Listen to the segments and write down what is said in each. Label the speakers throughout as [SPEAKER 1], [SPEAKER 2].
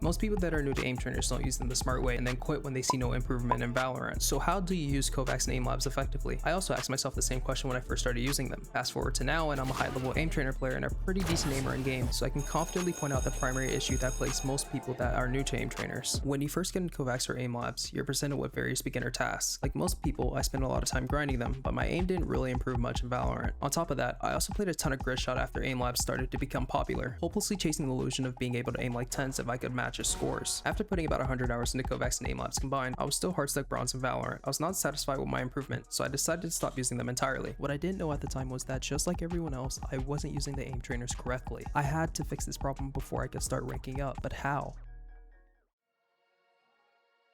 [SPEAKER 1] Most people that are new to aim trainers don't use them the smart way and then quit when they see no improvement in Valorant. So how do you use Kovaaks and Aim Labs effectively? I also asked myself the same question when I first started using them. Fast forward to now, and I'm a high level aim trainer player and a pretty decent aimer in game, so I can confidently point out the primary issue that plagues most people that are new to aim trainers. When you first get into Kovaaks or Aim Labs, you're presented with various beginner tasks. Like most people, I spent a lot of time grinding them, but my aim didn't really improve much in Valorant. On top of that, I also played a ton of grid shot after Aim Labs started to become popular, hopelessly chasing the illusion of being able to aim like 10s if I could match his scores. After putting about 100 hours into Kovaaks and Aim Labs combined, I was still hard stuck bronze in Valorant. I was not satisfied with my improvement, so I decided to stop using them entirely. What I didn't know at the time was that just like everyone else, I wasn't using the aim trainers correctly. I had to fix this problem before I could start ranking up, but how?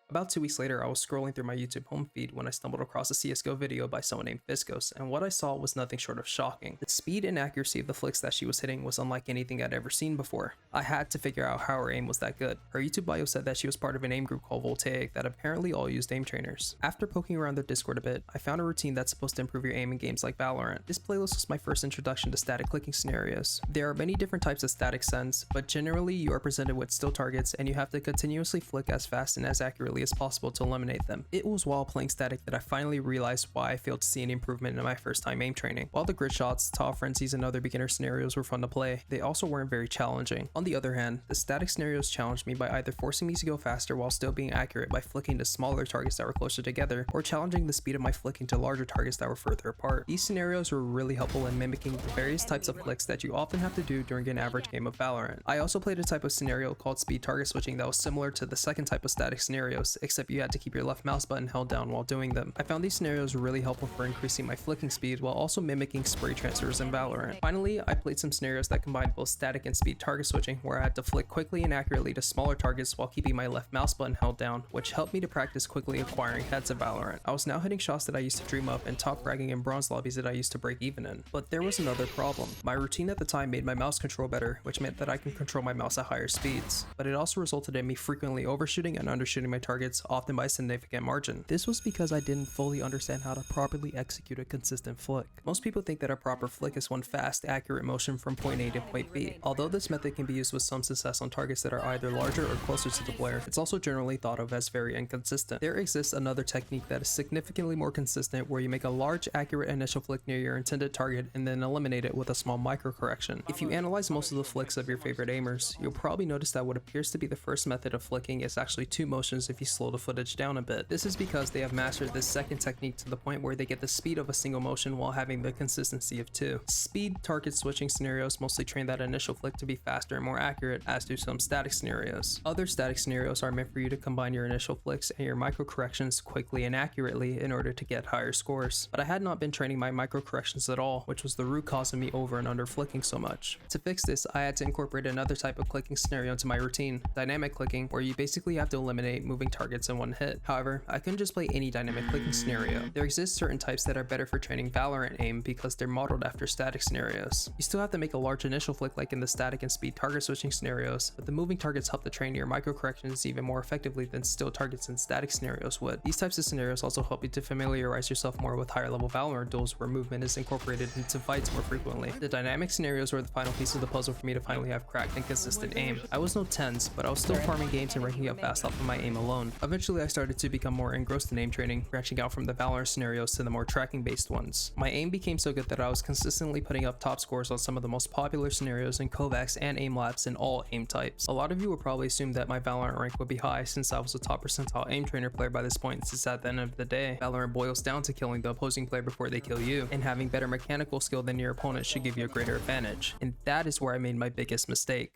[SPEAKER 1] About 2 weeks later, I was scrolling through my YouTube home feed when I stumbled across a CSGO video by someone named Viscos, and what I saw was nothing short of shocking. The speed and accuracy of the flicks that she was hitting was unlike anything I'd ever seen before. I had to figure out how her aim was that good. Her YouTube bio said that she was part of an aim group called Voltaic that apparently all used aim trainers. After poking around their Discord a bit, I found a routine that's supposed to improve your aim in games like Valorant. This playlist was my first introduction to static clicking scenarios. There are many different types of static sends, but generally you are presented with still targets and you have to continuously flick as fast and as accurately as possible to eliminate them. It was while playing static that I finally realized why I failed to see any improvement in my first time aim training. While the grid shots, top frenzies, and other beginner scenarios were fun to play, they also weren't very challenging. On the other hand, the static scenarios challenged me by either forcing me to go faster while still being accurate by flicking to smaller targets that were closer together, or challenging the speed of my flicking to larger targets that were further apart. These scenarios were really helpful in mimicking the various types of flicks that you often have to do during an average game of Valorant. I also played a type of scenario called speed target switching that was similar to the second type of static scenarios, except you had to keep your left mouse button held down while doing them. I found these scenarios really helpful for increasing my flicking speed while also mimicking spray transfers in Valorant. Finally, I played some scenarios that combined both static and speed target switching, where I had to flick quickly and accurately to smaller targets while keeping my left mouse button held down, which helped me to practice quickly acquiring heads in Valorant. I was now hitting shots that I used to dream up and top fragging in bronze lobbies that I used to break even in. But there was another problem. My routine at the time made my mouse control better, which meant that I can control my mouse at higher speeds. But it also resulted in me frequently overshooting and undershooting my targets, often by a significant margin. This was because I didn't fully understand how to properly execute a consistent flick. Most people think that a proper flick is one fast, accurate motion from point A to point B. Although this method can be used with some success on targets that are either larger or closer to the player, it's also generally thought of as very inconsistent. There exists another technique that is significantly more consistent, where you make a large, accurate initial flick near your intended target and then eliminate it with a small micro correction. If you analyze most of the flicks of your favorite aimers, you'll probably notice that what appears to be the first method of flicking is actually two motions if you slow the footage down a bit. This is because they have mastered this second technique to the point where they get the speed of a single motion while having the consistency of two. Speed target switching scenarios mostly train that initial flick to be faster and more accurate, as do some static scenarios. Other static scenarios are meant for you to combine your initial flicks and your micro corrections quickly and accurately in order to get higher scores. But I had not been training my micro corrections at all, which was the root cause of me over and under flicking so much. To fix this, I had to incorporate another type of clicking scenario into my routine, dynamic clicking, where you basically have to eliminate moving targets in one hit. However, I couldn't just play any dynamic clicking scenario. There exist certain types that are better for training Valorant aim because they're modeled after static scenarios. You still have to make a large initial flick like in the static and speed target switching scenarios, but the moving targets help to train your micro corrections even more effectively than still targets in static scenarios would. These types of scenarios also help you to familiarize yourself more with higher level Valorant duels where movement is incorporated into fights more frequently. The dynamic scenarios were the final piece of the puzzle for me to finally have cracked and consistent aim. I was no 10s, but I was still farming games and ranking up fast off of my aim alone. Eventually I started to become more engrossed in aim training, branching out from the Valorant scenarios to the more tracking based ones. My aim became so good that I was consistently putting up top scores on some of the most popular scenarios in Kovaaks and Aim Labs in all aim types. A lot of you would probably assume that my Valorant rank would be high since I was a top percentile aim trainer player by this point, since at the end of the day, Valorant boils down to killing the opposing player before they kill you, and having better mechanical skill than your opponent should give you a greater advantage. And that is where I made my biggest mistake.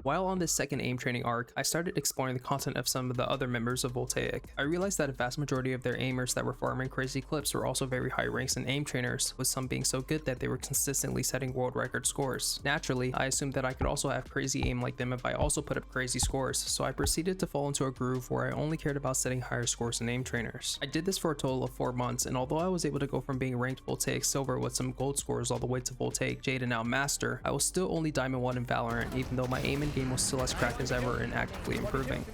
[SPEAKER 1] While on this second aim training arc, I started exploring the content of some of the other members of Voltaic. I realized that a vast majority of their aimers that were farming crazy clips were also very high ranks in aim trainers, with some being so good that they were consistently setting world record scores. Naturally, I assumed that I could also have crazy aim like them if I also put up crazy scores, so I proceeded to fall into a groove where I only cared about setting higher scores in aim trainers. I did this for a total of 4 months, and although I was able to go from being ranked Voltaic Silver with some gold scores all the way to Voltaic Jade and now Master, I was still only Diamond 1 in Valorant, even though my aim in game was still as cracked as ever and actively improving.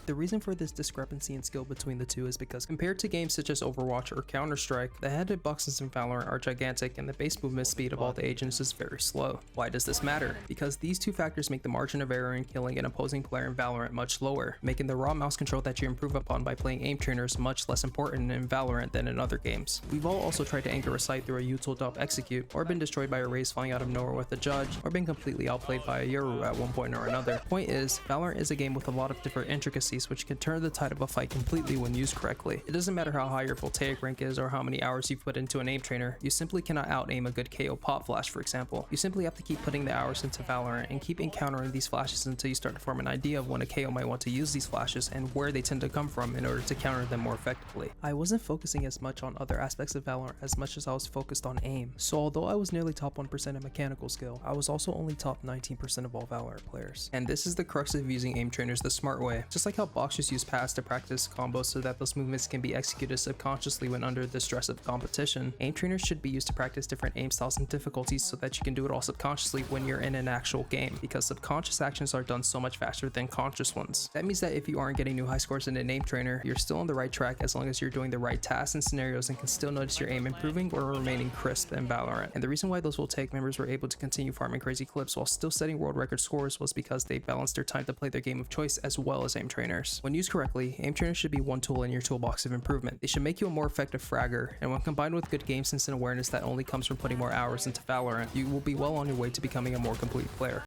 [SPEAKER 1] The reason for this discrepancy in skill between the two is because compared to games such as Overwatch or Counter-Strike, the head hitboxes in Valorant are gigantic and the base movement speed of all the agents is very slow. Why does this matter? Because these two factors make the margin of error in killing an opposing player in Valorant much lower, making the raw mouse control that you improve upon by playing aim trainers much less important in Valorant than in other games. We've all also tried to anchor a site through a util execute, or been destroyed by a raise flying out of nowhere with a judge, or been completely outplayed by a Yoru at one point or another. Point is, Valorant is a game with a lot of different intricacies which can turn the tide of a fight completely when used correctly. It doesn't matter how high your voltaic rank is or how many hours you've put into an aim trainer, you simply cannot out-aim a good KO pop flash, for example. You simply have to keep putting the hours into Valorant and keep encountering these flashes until you start to form an idea of when a KO might want to use these flashes and where they tend to come from in order to counter them more effectively. I wasn't focusing as much on other aspects of Valorant as much as I was focused on aim. So although I was nearly top 1% in mechanical skill, I was also only top 19% of all Valorant players. And this is the crux of using aim trainers the smart way. Just like how boxers use pass to practice combos so that those movements can be executed subconsciously when under the stress of competition, aim trainers should be used to practice different aim styles and difficulties so that you can do it all subconsciously when you're in an actual game, because subconscious actions are done so much faster than conscious ones. That means that if you aren't getting new high scores in an aim trainer, you're still on the right track as long as you're doing the right tasks and scenarios and can still notice your aim improving or remaining crisp in Valorant. And the reason why those Voltaic members were able to continue farming crazy clips while still setting world record scores was because they balanced their time to play their game of choice as well as aim trainers. When used correctly, aim trainers should be one tool in your toolbox of improvement. They should make you a more effective fragger, and when combined with good game sense and awareness that only comes from putting more hours into Valorant, you will be well on your way to becoming a more complete player.